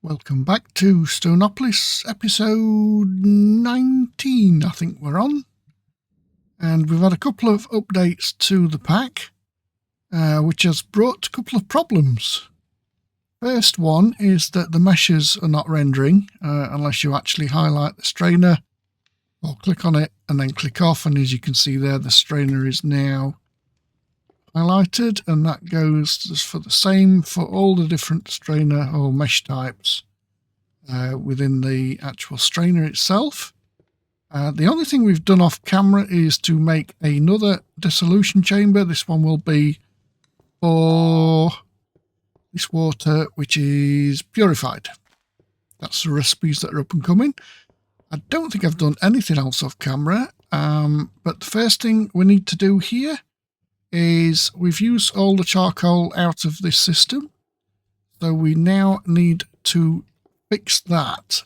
Welcome back to Stoneopolis, episode 19, I think we're on. And we've had a couple of updates to the pack, which has brought a couple of problems. First one is that the meshes are not rendering unless you actually highlight the strainer or click on it and then click off. And as you can see there, the strainer is now highlighted, and that goes for the same for all the different strainer or mesh types within the actual strainer itself. The only thing we've done off camera is to make another dissolution chamber. This one will be for this water, which is purified. That's the recipes that are up and coming. I don't think I've done anything else off camera, but the first thing we need to do here is we've used all the charcoal out of this system, so we now need to fix that.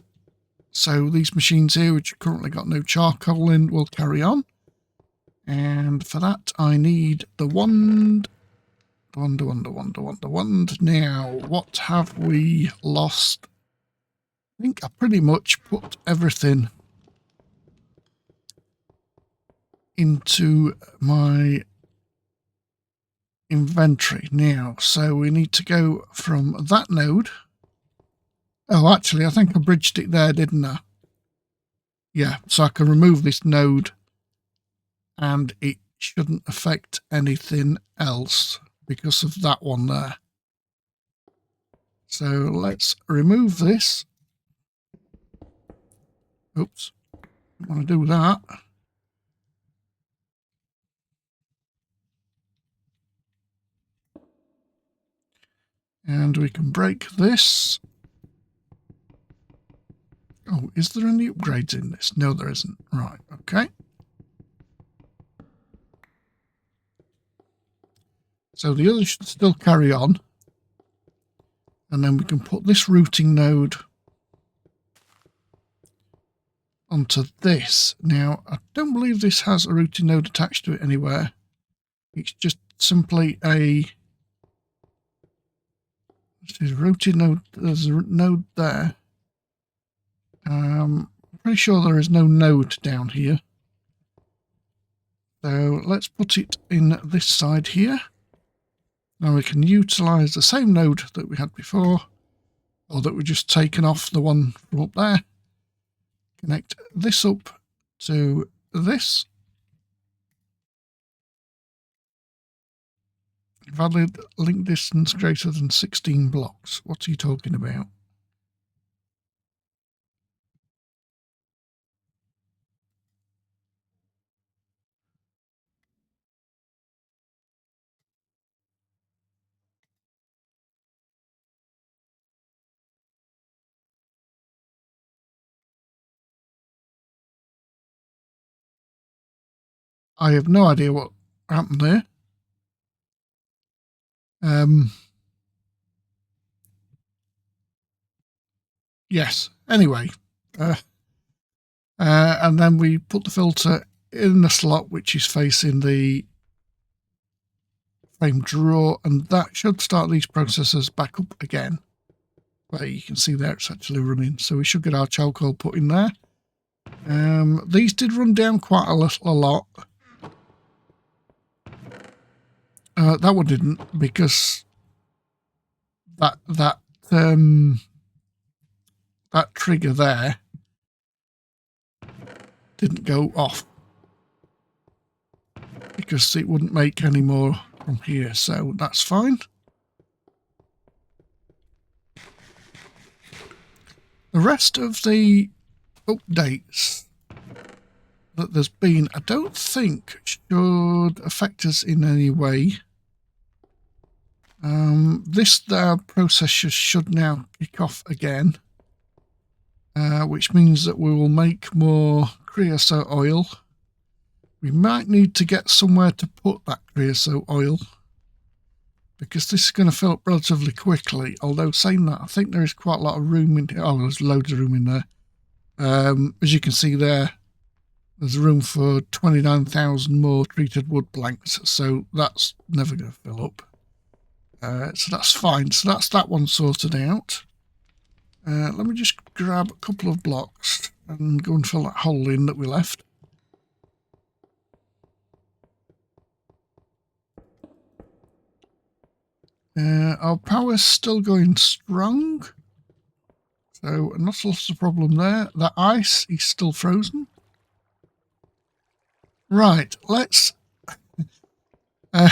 So these machines here, which have currently got no charcoal in, will carry on, and for that I need the wand. Now, what have we lost? I think I pretty much put everything into my inventory now, so we need to go from that node. Oh, actually, I think I bridged it there, didn't I? Yeah, so I can remove this node and it shouldn't affect anything else because of that one there. So let's remove this. Oops, don't want to do that. And we can break this. Oh, is there any upgrades in this? No, there isn't. Right, okay. So the others should still carry on. And then we can put this routing node onto this. Now, I don't believe this has a routing node attached to it anywhere. It's just simply a routing node. There's a node there. I'm pretty sure there is no node down here. So let's put it in this side here. Now we can utilise the same node that we had before, or that we've just taken off the one from up there. Connect this up to this. Valid link distance greater than 16 blocks. What are you talking about? I have no idea what happened there. Yes, anyway. And then we put the filter in the slot which is facing the frame drawer, and that should start these processors back up again. But you can see there it's actually running, so we should get our charcoal put in there. These did run down quite a lot. That one didn't, because that trigger there didn't go off because it wouldn't make any more from here, so that's fine. The rest of the updates that there's been, I don't think should affect us in any way. This process should now kick off again, which means that we will make more creosote oil. We might need to get somewhere to put that creosote oil, because this is going to fill up relatively quickly. Although saying that, I think there is quite a lot of room in here. Oh, there's loads of room in there. As you can see there, there's room for 29,000 more treated wood planks, so that's never going to fill up. So that's fine. So that's that one sorted out. Let me just grab a couple of blocks and go and fill that hole in that we left. Our power's still going strong, so not a lot of problem there. The ice is still frozen. Right, let's... I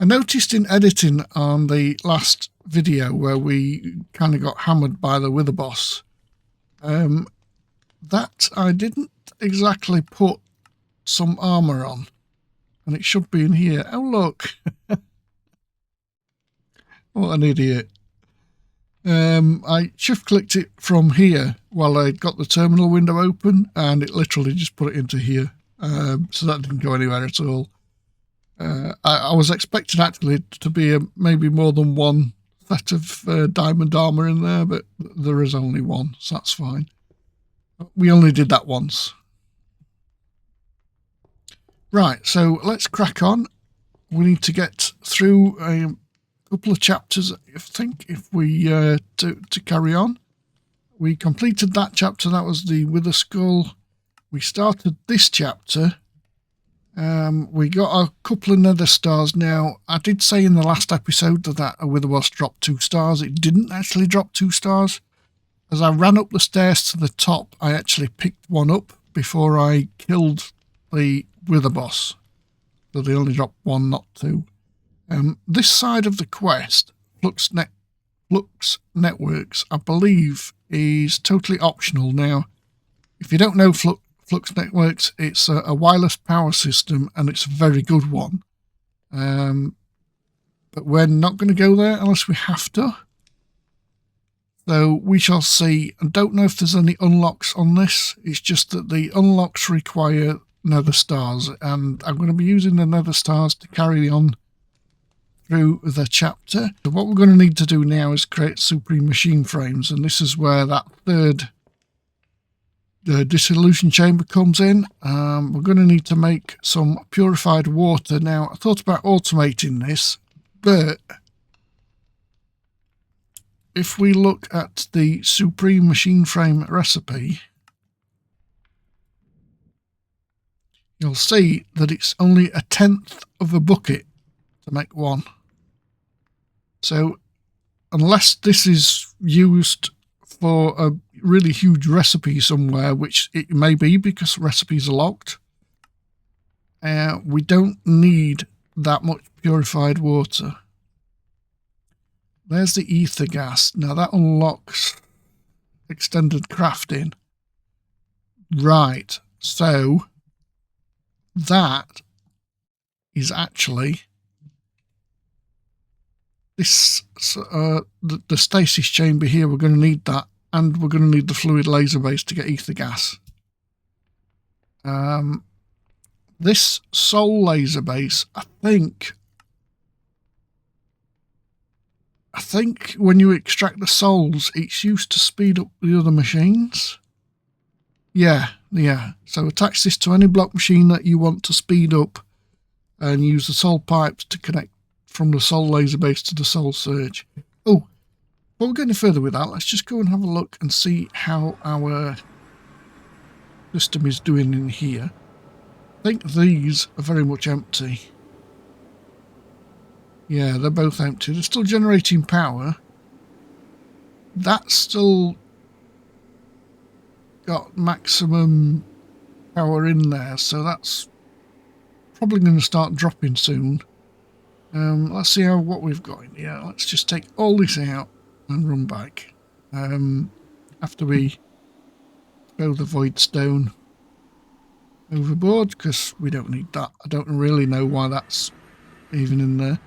noticed in editing on the last video where we kind of got hammered by the wither boss, that I didn't exactly put some armour on, and it should be in here. Oh look! What an idiot. I shift clicked it from here while I got the terminal window open, and it literally just put it into here. So that didn't go anywhere at all. I was expecting actually to be maybe more than one set of diamond armour in there, but there is only one, so that's fine. We only did that once. Right, so let's crack on. We need to get through a couple of chapters, I think, if we to carry on. We completed that chapter. That was the Wither Skull. We started this chapter. We got a couple of nether stars. Now, I did say in the last episode that a wither boss dropped 2 stars. It didn't actually drop 2 stars. As I ran up the stairs to the top, I actually picked one up before I killed the wither boss. So they only dropped 1, not 2. This side of the quest, Flux Networks, I believe, is totally optional. Now, if you don't know Flux Networks, it's a wireless power system, and it's a very good one. But we're not going to go there unless we have to. So we shall see. I don't know if there's any unlocks on this. It's just that the unlocks require nether stars, and I'm going to be using the nether stars to carry on through the chapter. So what we're going to need to do now is create supreme machine frames, and this is where that third dissolution chamber comes in. We're going to need to make some purified water. Now, I thought about automating this, but if we look at the supreme machine frame recipe, you'll see that it's only 1/10 of a bucket to make one. So unless this is used for a really huge recipe somewhere, which it may be because recipes are locked, we don't need that much purified water. There's the ether gas. Now that unlocks extended crafting. Right, so that is actually this the stasis chamber here. We're going to need that, and we're going to need the fluid laser base to get ether gas. This soul laser base, I think when you extract the souls, it's used to speed up the other machines. Yeah. So attach this to any block machine that you want to speed up, and use the soul pipes to connect from the soul laser base to the soul surge. Oh, before we go any further with that, let's just go and have a look and see how our system is doing in here. I think these are very much empty. Yeah, they're both empty. They're still generating power. That's still got maximum power in there, so that's probably going to start dropping soon. Let's see what we've got in here. Let's just take all this out and run back. After we throw the void stone overboard, because we don't need that. I don't really know why that's even in there.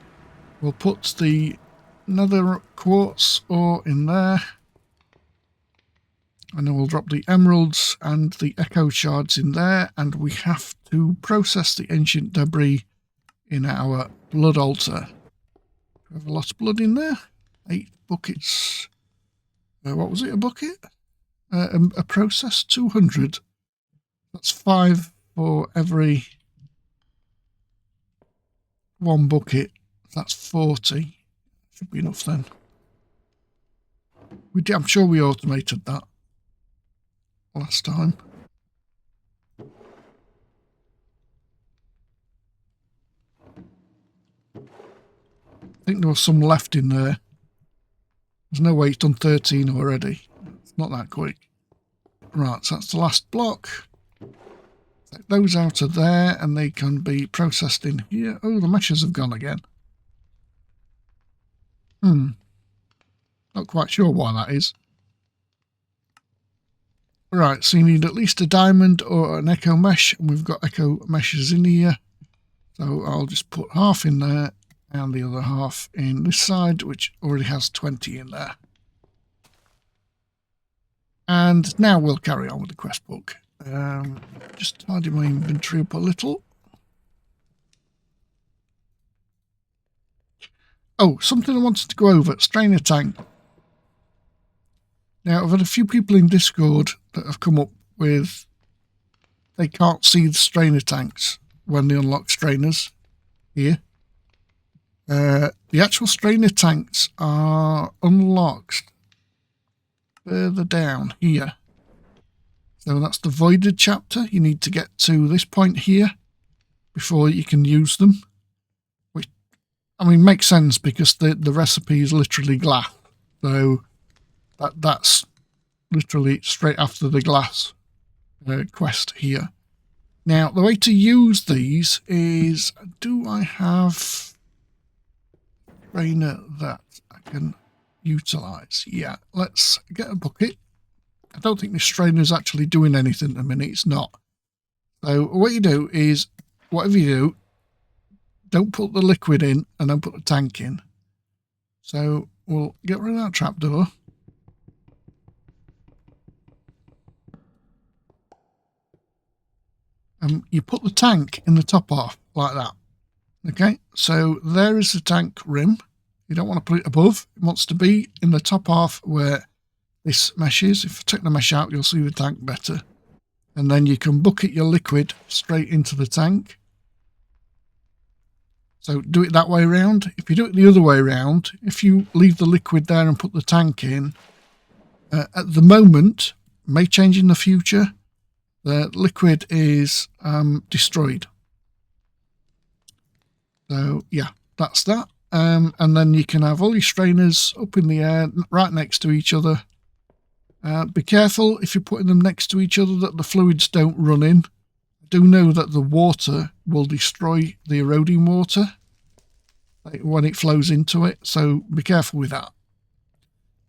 We'll put the nether quartz ore in there, and then we'll drop the emeralds and the echo shards in there, and we have to process the ancient debris in our blood altar. We have a lot of blood in there. 8 buckets. What was it, a bucket? A process, 200. That's 5 for every 1 bucket. That's 40. Should be enough then. I'm sure we automated that last time. I think there was some left in there. There's no way it's done 13 already. It's not that quick. Right, so that's the last block. Take those out of there and they can be processed in here. Oh, the meshes have gone again. Not quite sure why that is. Right, so you need at least a diamond or an echo mesh, and we've got echo meshes in here. So I'll just put half in there and the other half in this side, which already has 20 in there. And now we'll carry on with the quest book. Just tidy my inventory up a little. Oh, something I wanted to go over. Strainer tank. Now, I've had a few people in Discord that have come up with they can't see the strainer tanks when they unlock strainers here. The actual strainer tanks are unlocked further down here. So that's the voided chapter. You need to get to this point here before you can use them. Which, I mean, makes sense because the recipe is literally glass. So that's literally straight after the glass quest here. Now, the way to use these is, do I have a strainer that I can utilise? Yeah, let's get a bucket. I don't think this strainer is actually doing anything at the minute. It's not. So what you do is, whatever you do, don't put the liquid in and don't put the tank in. So we'll get rid of that trapdoor. You put the tank in the top half, like that. Okay, so there is the tank rim. You don't want to put it above. It wants to be in the top half where this mesh is. If I take the mesh out, you'll see the tank better. And then you can bucket your liquid straight into the tank. So do it that way around. If you do it the other way around, if you leave the liquid there and put the tank in, at the moment, may change in the future, the liquid is destroyed. So yeah, that's that. And then you can have all your strainers up in the air right next to each other. Be careful if you're putting them next to each other that the fluids don't run in. Do know that the water will destroy the eroding water when it flows into it, so be careful with that.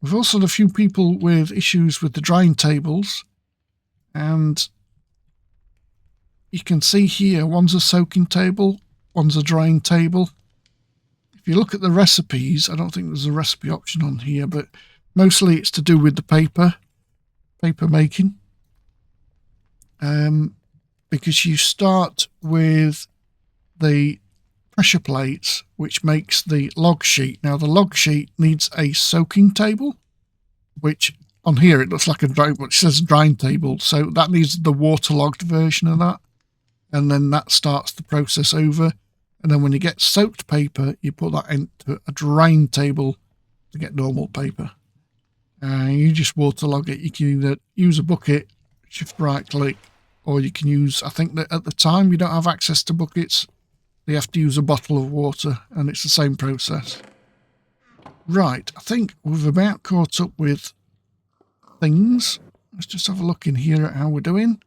We've also had a few people with issues with the drying tables, and you can see here one's a soaking table, one's a drying table. If you look at the recipes, I don't think there's a recipe option on here, but mostly it's to do with the paper making. Because you start with the pressure plates, which makes the log sheet. Now, the log sheet needs a soaking table, which on here it looks like a dry, but it says drying table, so that needs the waterlogged version of that, and then that starts the process over. And then when you get soaked paper, you put that into a drying table to get normal paper. You just waterlog it. You can either use a bucket, shift right click, or you can use, I think that at the time you don't have access to buckets, you have to use a bottle of water, and it's the same process. Right, I think we've about caught up with things. Let's just have a look in here at how we're doing.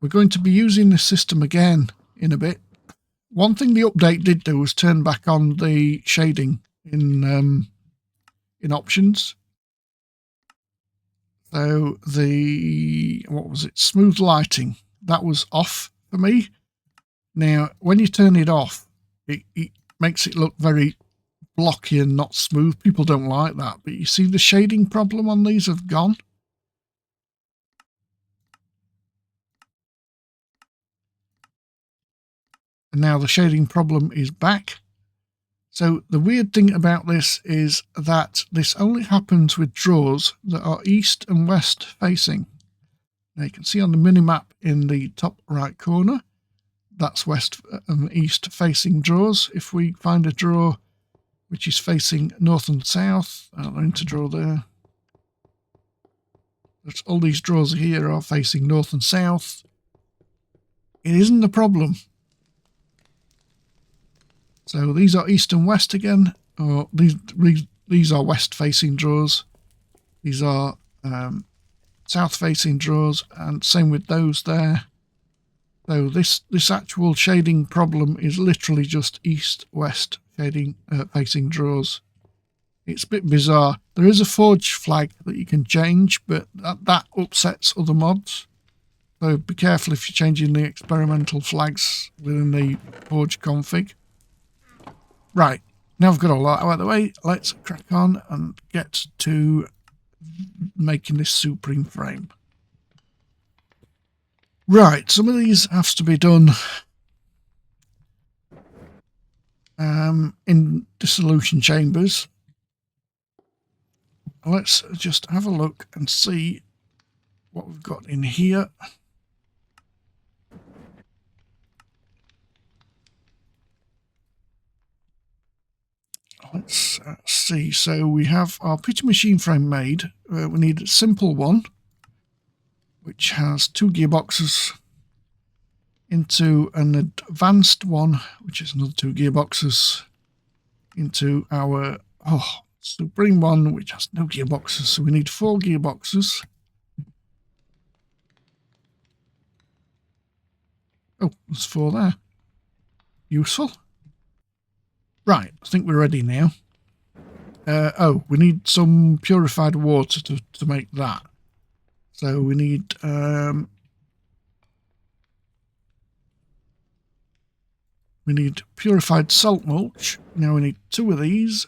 We're going to be using this system again in a bit. One thing the update did do was turn back on the shading in options. So the, what was it, smooth lighting, that was off for me. Now, when you turn it off, it makes it look very blocky and not smooth. People don't like that, but you see the shading problem on these have gone. And now the shading problem is back. So the weird thing about this is that this only happens with drawers that are east and west facing. Now you can see on the minimap in the top right corner, that's west and east facing drawers. If we find a drawer which is facing north and south, I'll enter drawer there. that all these drawers here are facing north and south. It isn't a problem. So these are east and west again, or these are west facing drawers. These are south facing drawers, and same with those there. So this actual shading problem is literally just east-west shading facing drawers. It's a bit bizarre. There is a forge flag that you can change, but that upsets other mods. So be careful if you're changing the experimental flags within the forge config. Right, now I've got all that out of the way, let's crack on and get to making this supreme frame. Right, some of these have to be done in dissolution chambers. Let's just have a look and see what we've got in here. Let's see. So we have our pity machine frame made. We need a simple one, which has 2 gearboxes, into an advanced one, which is another 2 gearboxes, into our supreme one, which has no gearboxes. So we need 4 gearboxes. Oh, there's 4 there. Useful. Right, I think we're ready now. We need some purified water to make that. So we need purified salt mulch. Now we need 2 of these.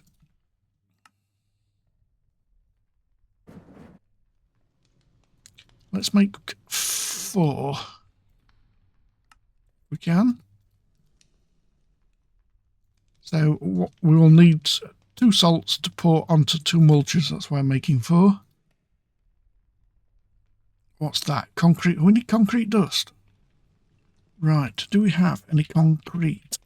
Let's make 4. We can. So we will need 2 salts to pour onto 2 mulches. That's why I'm making 4. What's that? Concrete. We need concrete dust. Right. Do we have any concrete?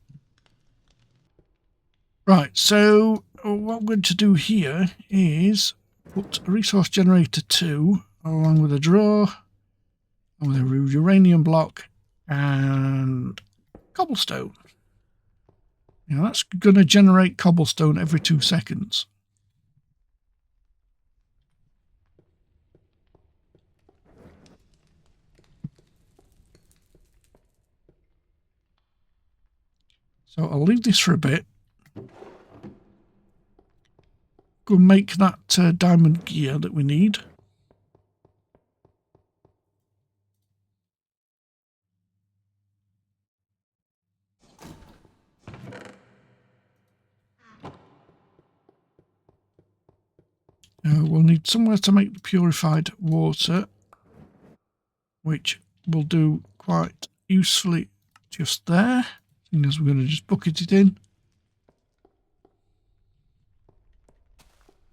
Right. So what I'm going to do here is put a resource generator 2 along with a drawer, and with a uranium block and cobblestone. Now that's going to generate cobblestone every 2 seconds. So I'll leave this for a bit. Go and make that diamond gear that we need. We'll need somewhere to make the purified water, which we'll do quite usefully just there, seeing as we're going to just bucket it in.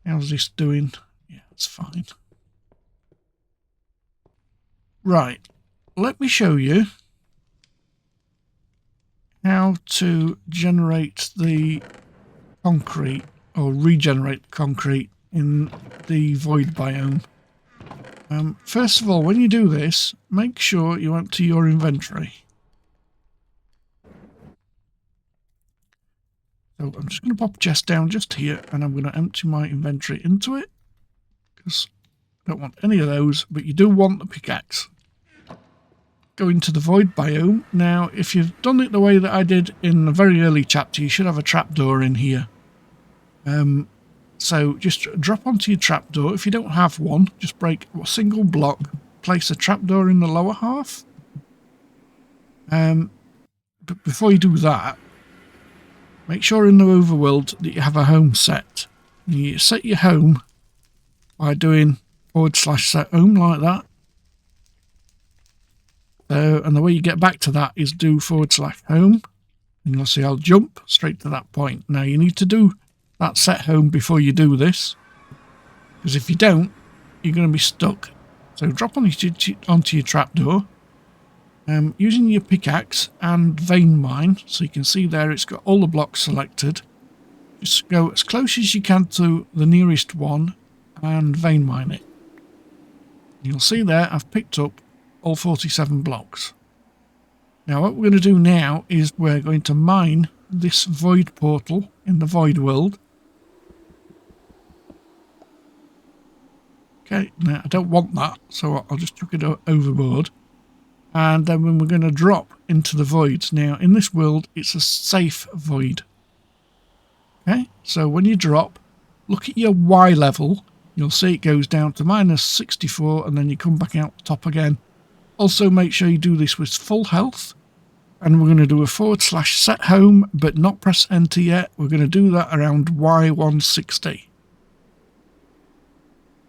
How's this doing? Yeah, it's fine. Right, let me show you how to generate the concrete, or regenerate the concrete in the void biome. First of all, when you do this, make sure you empty your inventory. So I'm just going to pop a chest down just here, and I'm going to empty my inventory into it, because I don't want any of those, but you do want the pickaxe. Go into the void biome. Now, if you've done it the way that I did in a very early chapter, you should have a trapdoor in here. So just drop onto your trapdoor. If you don't have one, just break a single block, place a trapdoor in the lower half. But before you do that, make sure in the overworld that you have a home set. You set your home by doing /set home like that. And the way you get back to that is do /home. And you'll see I'll jump straight to that point. Now you need to do that set home before you do this, because if you don't, you're going to be stuck. So drop onto your trapdoor, using your pickaxe and vein mine. So you can see there it's got all the blocks selected. Just go as close as you can to the nearest one and vein mine it. You'll see there I've picked up all 47 blocks. Now what we're going to do now is we're going to mine this void portal in the void world. Okay, now I don't want that, so I'll just chuck it overboard. And then when we're going to drop into the voids. Now in this world it's a safe void. Okay, so when you drop, look at your Y level. You'll see it goes down to -64 and then you come back out the top again. Also make sure you do this with full health. And we're going to do a / set home, but not press enter yet. We're going to do that around Y160.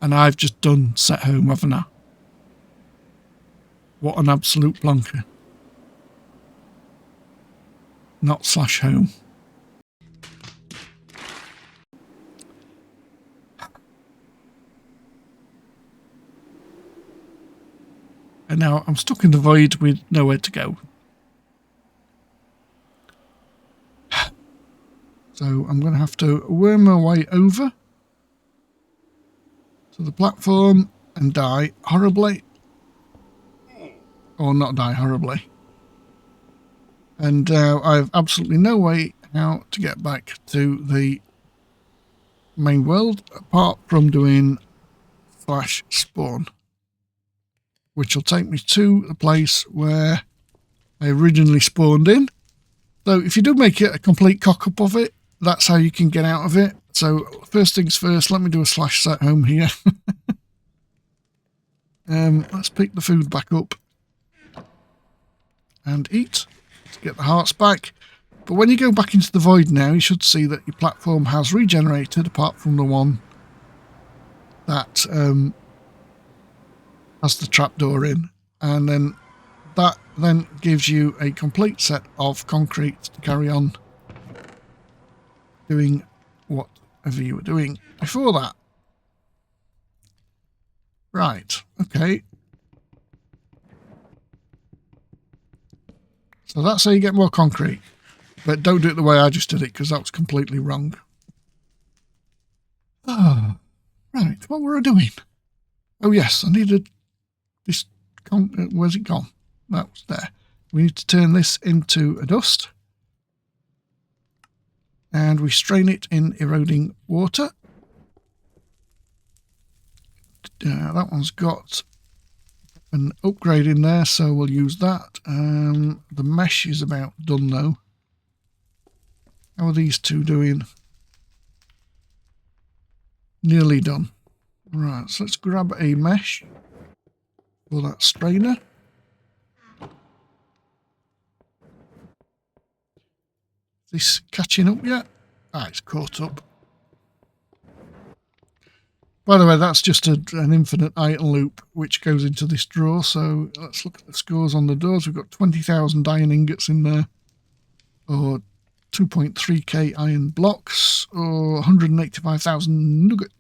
And I've just done set home, haven't I? What an absolute plonker. Not /home. And now I'm stuck in the void with nowhere to go. So I'm going to have to worm my way over to the platform and die horribly. Or not die horribly. And I have absolutely no way how to get back to the main world apart from doing /spawn. Which will take me to the place where I originally spawned in. So if you do make it a complete cock-up of it, that's how you can get out of it. So first things first, let me do a /set home here. Let's pick the food back up and eat to get the hearts back. But when you go back into the void now, you should see that your platform has regenerated, apart from the one that has the trapdoor in. And then that then gives you a complete set of concrete to carry on doing whatever you were doing before that. Right, okay. So that's how you get more concrete. But don't do it the way I just did it, because that was completely wrong. Oh, right, what were I doing? Oh yes, I needed this, where's it gone? That was there. We need to turn this into a dust. And we strain it in eroding water. That one's got an upgrade in there, so we'll use that. The mesh is about done though. How are these two doing? Nearly done. Right, so let's grab a mesh for that strainer. Is this catching up yet? Ah, it's caught up. By the way, that's just an infinite iron loop which goes into this drawer. So let's look at the scores on the doors. We've got 20,000 iron ingots in there, or 2.3k iron blocks, or 185,000 nuggets.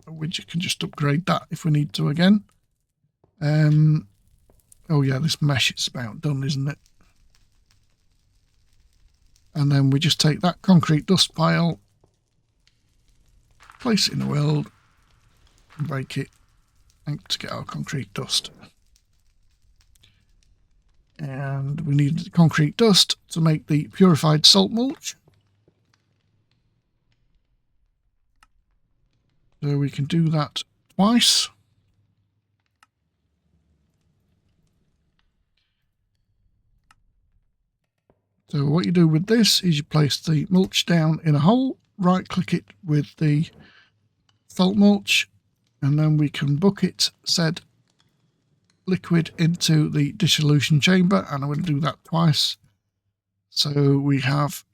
Which you can just upgrade that if we need to again. Oh yeah, this mesh is about done, isn't it? And then we just take that concrete dust pile, place it in the world, and break it to get our concrete dust. And we need the concrete dust to make the purified salt mulch. So we can do that twice. So what you do with this is you place the mulch down in a hole, right click it with the salt mulch, and then we can bucket said liquid into the dissolution chamber, and I'm going to do that twice. So we have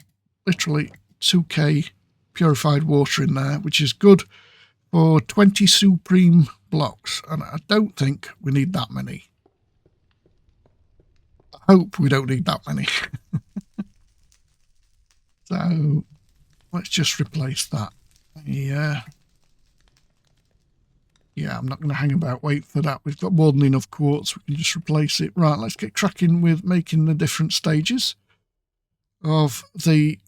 literally 2k purified water in there, which is good for 20 supreme blocks, and I don't think we need that many. I hope we don't need that many. So let's just replace that. Yeah, I'm not going to hang about wait for that. We've got more than enough quartz. We can just replace it. Right, let's get cracking with making the different stages of the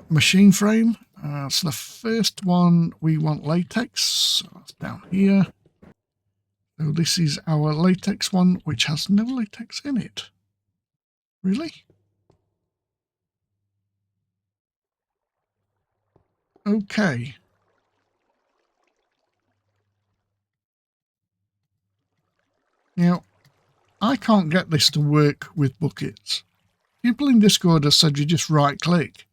machine frame. So the first one, we want latex. So that's down here. So this is our latex one, which has no latex in it. Really? Okay. Now, I can't get this to work with buckets. People in Discord have said you just right click.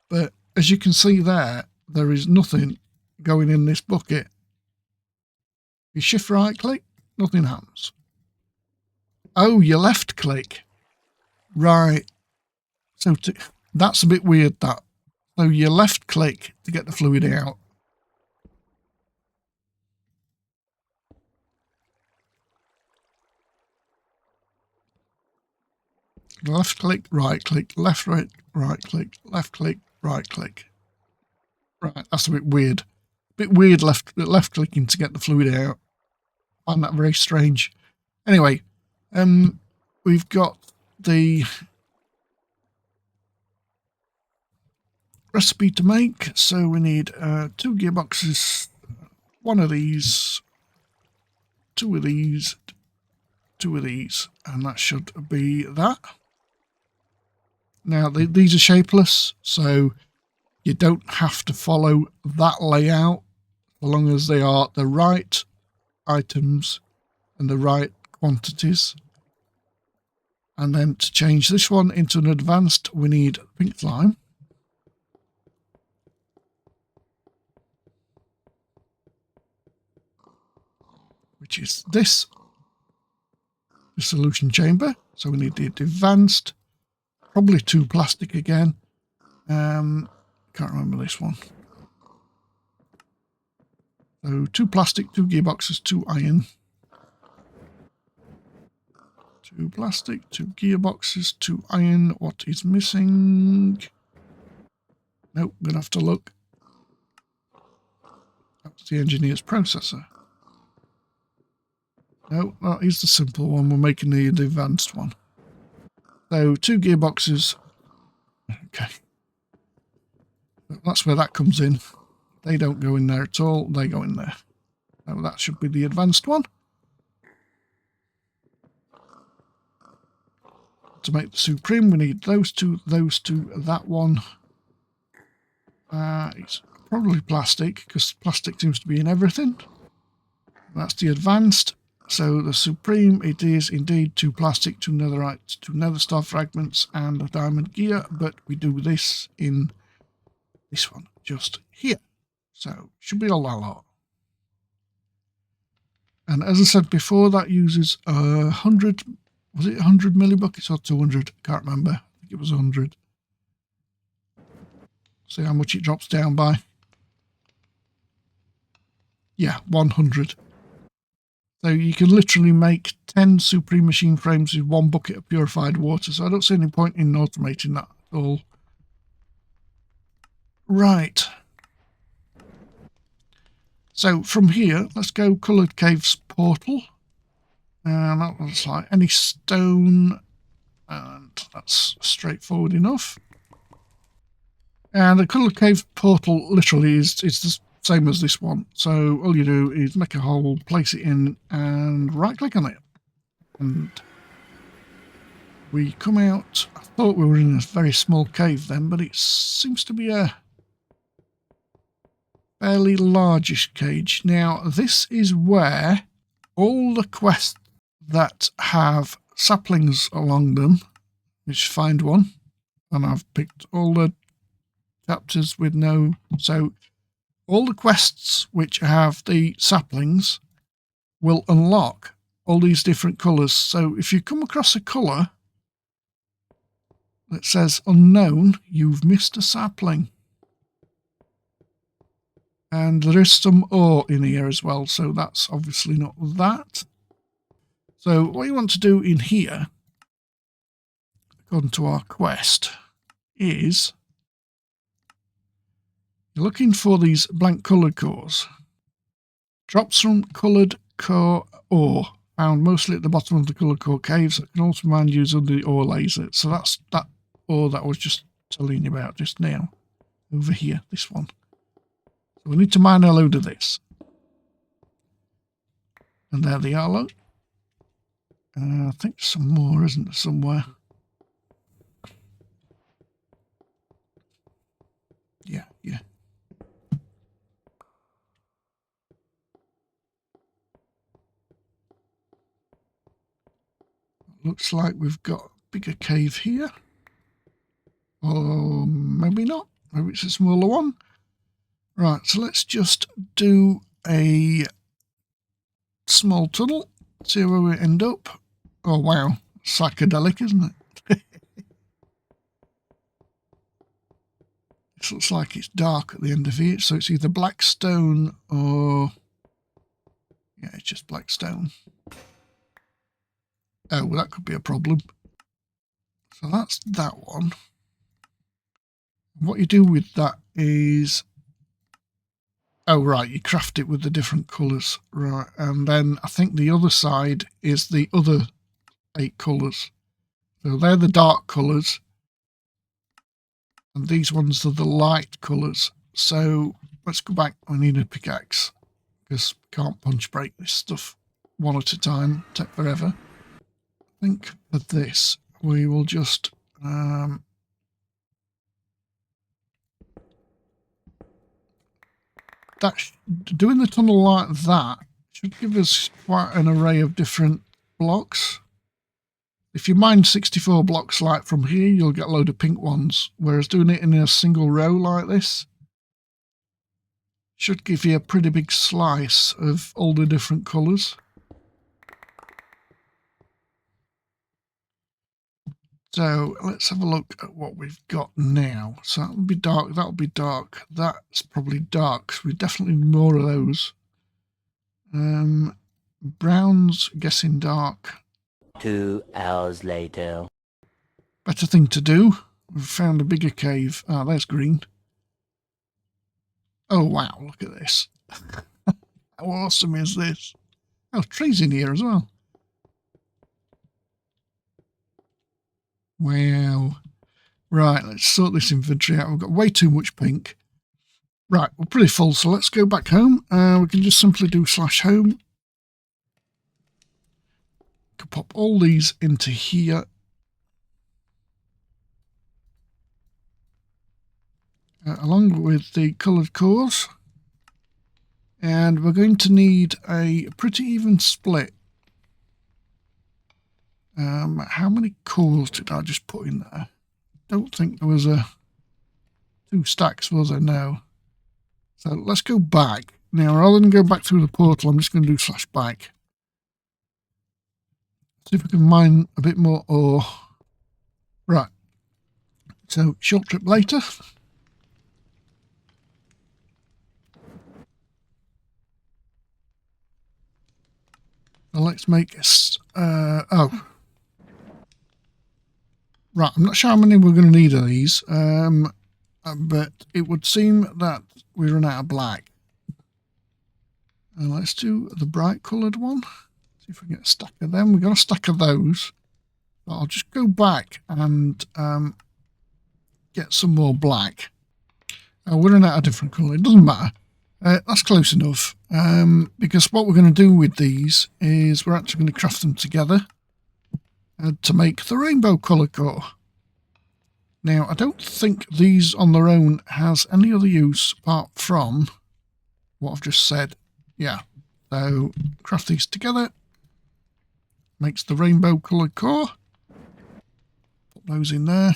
But as you can see there is nothing going in this bucket. You shift right click, nothing happens. Oh, you left click. Right. So that's a bit weird, that. So you left click to get the fluid out. Left click, right click, left click, right click, left click, right click. Right, that's a bit weird. Bit weird left clicking to get the fluid out. I find that very strange. Anyway, we've got the recipe to make. So we need 2 gearboxes, 1 of these, 2 of these, 2 of these, and that should be that. Now these are shapeless, so you don't have to follow that layout as long as they are the right items and the right quantities. And then to change this one into an advanced, we need pink slime, which is this dissolution chamber. So we need the advanced, probably 2 plastic again. Can't remember this one. So 2 plastic, 2 gearboxes, 2 iron. 2 plastic, 2 gearboxes, 2 iron. What is missing? Nope, gonna have to look. That's the engineer's processor. No, that is the simple one. We're making the advanced one. So 2 gearboxes. Okay. That's where that comes in. They don't go in there at all. They go in there. So that should be the advanced one. To make the Supreme, we need those two, that one. It's probably plastic, because plastic seems to be in everything. That's the advanced. So the Supreme, it is indeed 2 plastic, 2 netherite, 2 nether star fragments, and a diamond gear, but we do this in this one, just here. So should be all that lot. And as I said before, that uses 100, was it 100 millibuckets or 200? Can't remember. I think it was 100. See how much it drops down by. Yeah, 100. So you can literally make 10 Supreme machine frames with 1 bucket of purified water. So I don't see any point in automating that at all. Right. So from here, let's go Coloured Caves Portal. And that looks like any stone. And that's straightforward enough. And the Coloured Caves Portal literally is the same as this one. So all you do is make a hole, place it in, and right click on it. And we come out. I thought we were in a very small cave then, but it seems to be a fairly largish cage. Now this is where all the quests that have saplings along them, which find one, and I've picked all the chapters with no, so all the quests which have the saplings will unlock all these different colours. So if you come across a colour that says unknown, you've missed a sapling. And there is some ore in here as well, so that's obviously not that. So what you want to do in here, according to our quest, is you're looking for these blank coloured cores. Drops from coloured core ore, found mostly at the bottom of the coloured core caves, that can also be mined using the ore laser. So that's that ore that I was just telling you about just now. over here, this one. So we need to mine a load of this. And there they are, look. I think there's some more, isn't there, somewhere? Yeah. Looks like we've got a bigger cave here. Or maybe not. Maybe it's a smaller one. Right, so let's just do a small tunnel. See where we end up. Oh, wow. Psychedelic, isn't it? This looks like it's dark at the end of here. So it's either black stone or... yeah, it's just black stone. Oh, well, that could be a problem. So that's that one. What you do with that is... oh, right, you craft it with the different colours. Right, and then I think the other side is the other 8 colours. So they're the dark colours. And these ones are the light colours. So let's go back. I need a pickaxe because we can't punch break this stuff one at a time. Take forever. I think for this, we will just... doing the tunnel like that should give us quite an array of different blocks. If you mine 64 blocks like from here, you'll get a load of pink ones, whereas doing it in a single row like this should give you a pretty big slice of all the different colours. So let's have a look at what we've got now. So that'll be dark, that'll be dark, that's probably dark, so we definitely need more of those. Browns, guessing dark. 2 hours later. Better thing to do. We've found a bigger cave. Ah, there's green. Oh, wow, look at this. How awesome is this? Oh, trees in here as well. Wow. Right, let's sort this inventory out. We've got way too much pink. Right, we're pretty full, so let's go back home. We can just simply do /home. Can pop all these into here. Along with the coloured cores. And we're going to need a pretty even split. How many cores did I just put in there? Don't think there was 2 stacks, was there? No. So let's go back. Now, rather than go back through the portal, I'm just going to do /back. See if we can mine a bit more ore. Right. So, short trip later. So let's make oh. Right, I'm not sure how many we're going to need of these, but it would seem that we run out of black. Let's do the bright coloured one. See if we can get a stack of them. We've got a stack of those. But I'll just go back and get some more black. We're running out of different colour. It doesn't matter. That's close enough. Because what we're going to do with these is we're actually going to craft them together to make the rainbow colour core. Now, I don't think these on their own has any other use apart from what I've just said. Yeah, so craft these together. Makes the rainbow coloured core. Put those in there.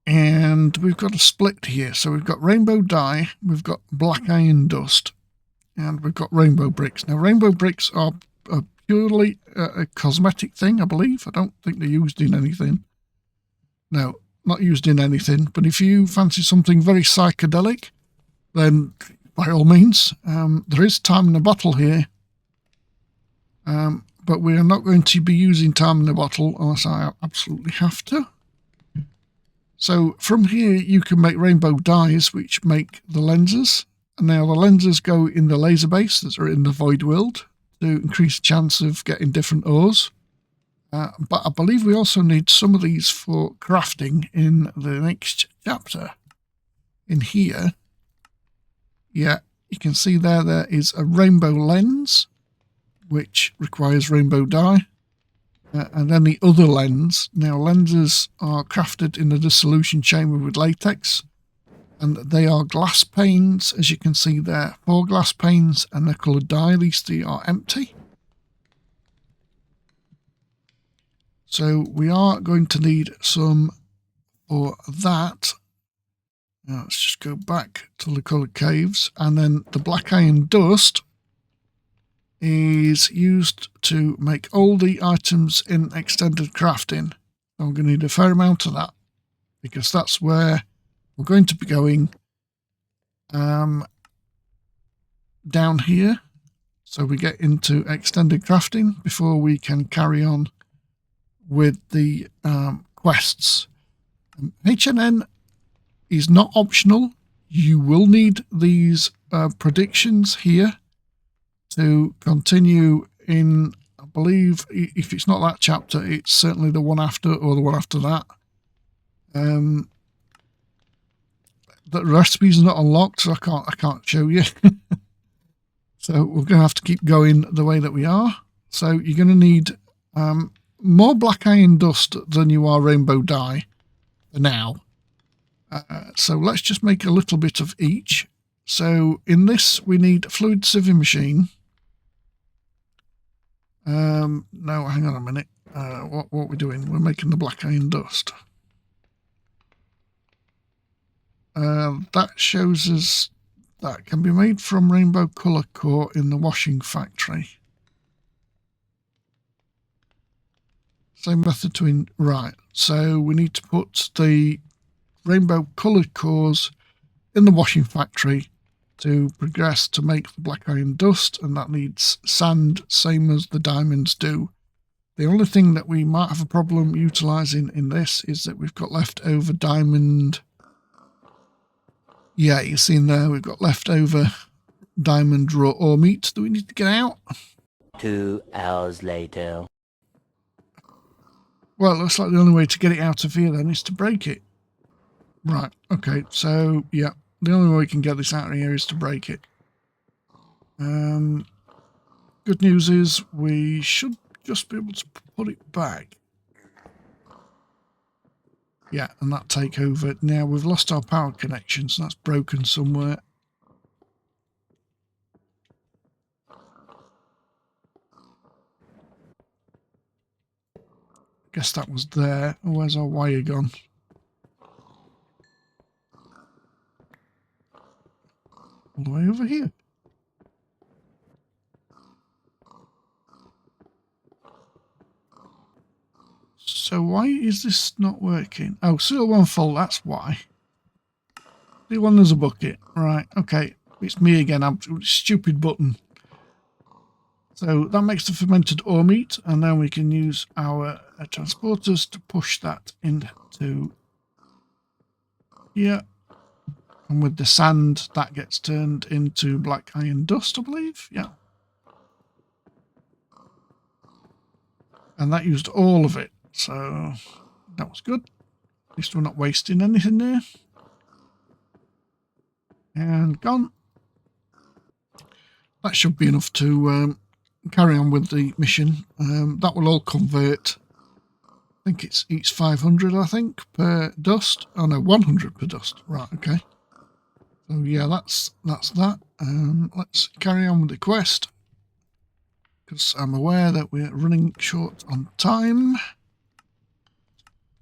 And we've got a split here. So we've got rainbow dye, we've got black iron dust, and we've got rainbow bricks. Now, rainbow bricks are purely a cosmetic thing, I believe. I don't think they're used in anything. No, not used in anything. But if you fancy something very psychedelic, then by all means, there is time in a bottle here. But we are not going to be using time in a bottle unless I absolutely have to. So from here, you can make rainbow dyes, which make the lenses. And now the lenses go in the laser base that are in the void world to increase the chance of getting different ores. But I believe we also need some of these for crafting in the next chapter. In here, yeah, you can see there is a rainbow lens, which requires rainbow dye. And then the other lens. Now, lenses are crafted in a dissolution chamber with latex, and they are glass panes, as you can see there. 4 glass panes, and they're coloured dye. These 3 are empty. So we are going to need some for that. Now, let's just go back to the coloured caves, and then the black iron dust is used to make all the items in extended crafting. I'm going to need a fair amount of that, because that's where we're going to be going down here. So we get into extended crafting before we can carry on with the quests. HNN is not optional. You will need these predictions here to continue in, I believe, if it's not that chapter, it's certainly the one after or the one after that. The recipe's not unlocked, so I can't show you. So we're going to have to keep going the way that we are. So you're going to need more black iron dust than you are rainbow dye for now. So let's just make a little bit of each. So in this we need fluid sieving machine. No, hang on a minute. What are we doing? We're making the black iron dust. That shows us that can be made from rainbow colour core in the washing factory. Same method to right. So we need to put the rainbow coloured cores in the washing factory to progress to make the black iron dust, and that needs sand, same as the diamonds do. The only thing that we might have a problem utilising in this is that we've got leftover diamond. Yeah, you see in there we've got leftover diamond raw ore meat that we need to get out. 2 hours later. Well, it looks like the only way to get it out of here then is to break it. Right, okay, so yeah, the only way we can get this out of here is to break it. Good news is we should just be able to put it back. Yeah, and that take over. Now we've lost our power connection, so that's broken somewhere. Guess that was there. Oh, where's our wire gone? All the way over here. So why is this not working? Oh, seal one full, that's why. The one there's a bucket. Right, okay. It's me again, I'm stupid button. So that makes the fermented ore meat, and then we can use our transporters to push that into here. And with the sand, that gets turned into black iron dust, I believe. Yeah. And that used all of it. So that was good. At least we're not wasting anything there. And gone. That should be enough to carry on with the mission. That will all convert. I think it's each 500, I think, per dust. Oh no, 100 per dust. Right, okay. So yeah, that's that. Let's carry on with the quest, because I'm aware that we're running short on time.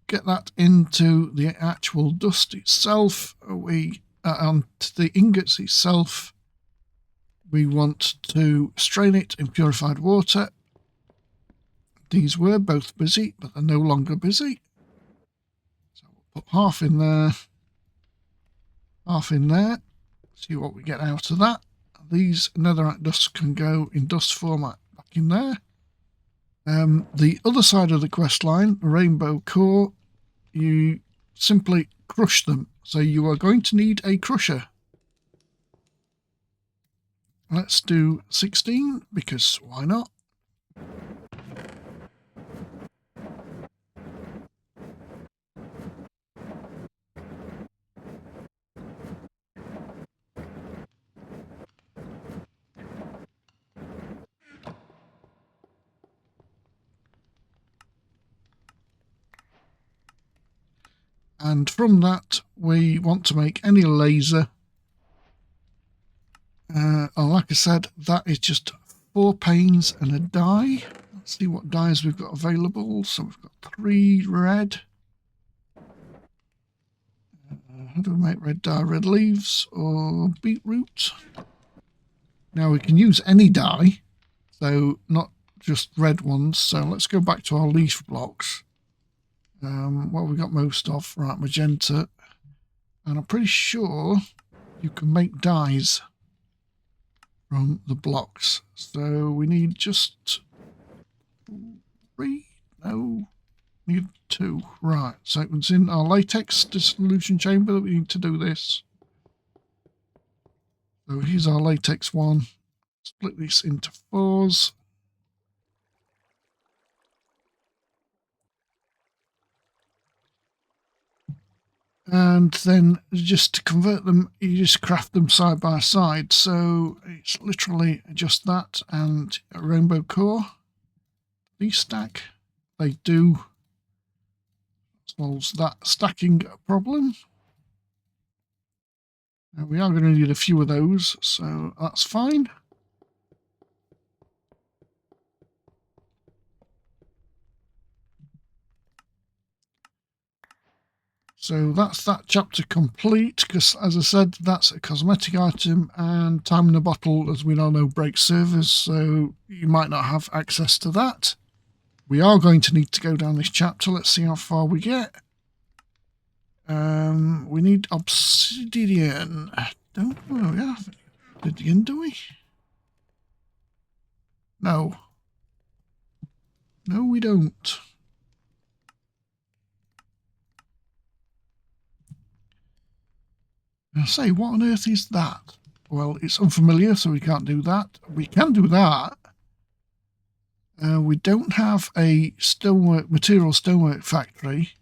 Get that into the actual dust itself. We onto the ingots itself. We want to strain it in purified water. These were both busy, but they're no longer busy. So we'll put half in there, half in there. See what we get out of that. These netherite dusts can go in dust format back in there. The other side of the quest line, rainbow core, you simply crush them. So you are going to need a crusher. Let's do 16, because why not? And from that, we want to make any laser. And like I said, that is just 4 panes and a die. Let's see what dies we've got available. So we've got 3 red. How do we make red dye? Red leaves or beetroot? Now we can use any dye, so not just red ones. So let's go back to our leaf blocks. What have we got most of? Right, magenta. And I'm pretty sure you can make dyes from the blocks. So we need just 3? No, need 2. Right, so it's in our latex dissolution chamber that we need to do this. So here's our latex one. Split this into 4s. And then just to convert them, you just craft them side by side. So it's literally just that and a rainbow core. These stack. They do. Solves that stacking problem. And we are going to need a few of those, so that's fine. So that's that chapter complete, because as I said, that's a cosmetic item, and time in a bottle, as we all know, breaks servers, so you might not have access to that. We are going to need to go down this chapter. Let's see how far we get. We need obsidian. Don't know, yeah. Obsidian, do we? No. No, we don't. I say, what on earth is that? Well, it's unfamiliar, so we can't do that. We can do that. We don't have a material stonework factory.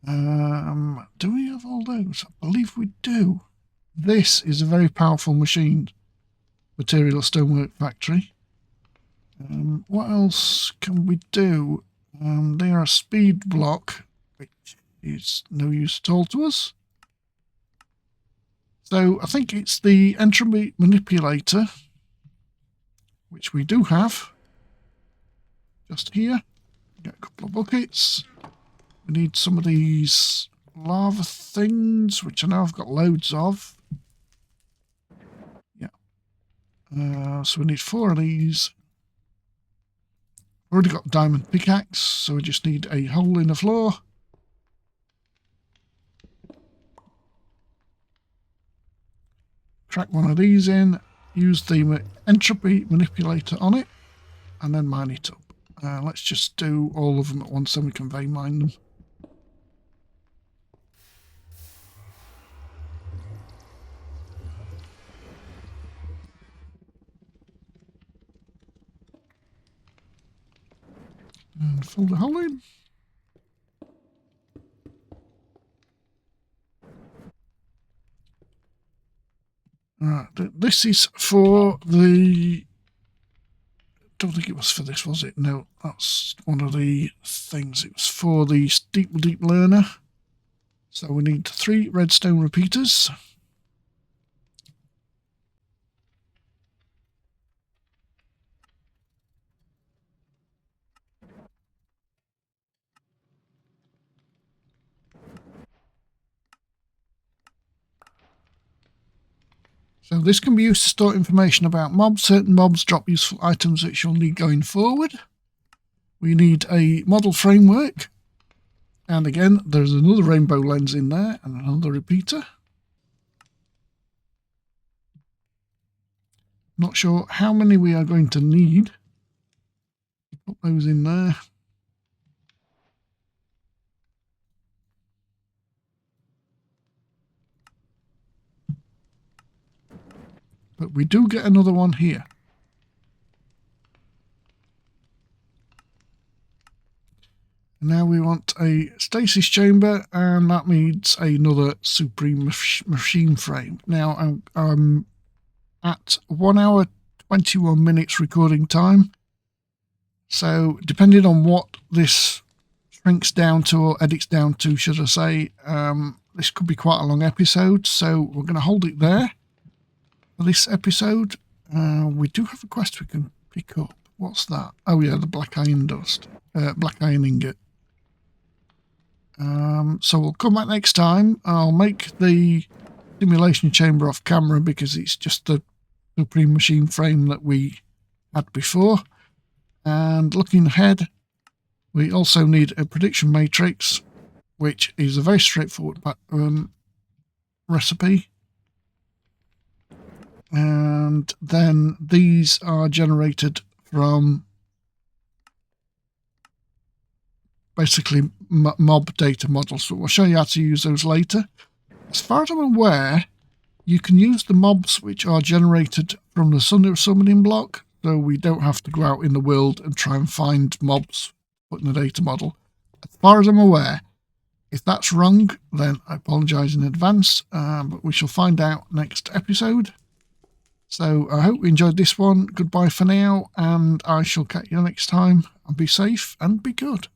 Do we have all those? I believe we do. This is a very powerful machine. Material stonework factory. What else can we do? They are a speed block, which is no use at all to us. So I think it's the entropy manipulator, which we do have. Just here. Get a couple of buckets. We need some of these lava things, which I know I've got loads of. Yeah. So we need 4 of these. We've already got diamond pickaxe, so we just need a hole in the floor. Crack one of these in, use the entropy manipulator on it, and then mine it up. Let's just do all of them at once, then we can vein mine them. And fill the hole in. Right, this is for the... Don't think it was for this, was it? No, that's one of the things. It was for the deep learner. So we need 3 redstone repeaters. So this can be used to store information about mobs. Certain mobs drop useful items which you'll need going forward. We need a model framework. And again, there's another rainbow lens in there and another repeater. Not sure how many we are going to need. Put those in there. But we do get another one here. Now we want a stasis chamber, and that needs another supreme machine frame. Now I'm at 1 hour 21 minutes recording time. So depending on what this shrinks down to, or edits down to, should I say. This could be quite a long episode, so we're going to hold it there for this episode. We do have a quest we can pick up. What's that? Oh yeah, the black iron dust. Black iron ingot. So we'll come back next time. I'll make the simulation chamber off camera because it's just the Supreme machine frame that we had before. And looking ahead, we also need a prediction matrix, which is a very straightforward recipe. And then these are generated from basically mob data models. So we'll show you how to use those later. As far as I'm aware, you can use the mobs which are generated from the summoning block, so we don't have to go out in the world and try and find mobs put in the data model. As far as I'm aware, if that's wrong, then I apologise in advance, but we shall find out next episode. So I hope you enjoyed this one. Goodbye for now, and I shall catch you next time. And be safe and be good.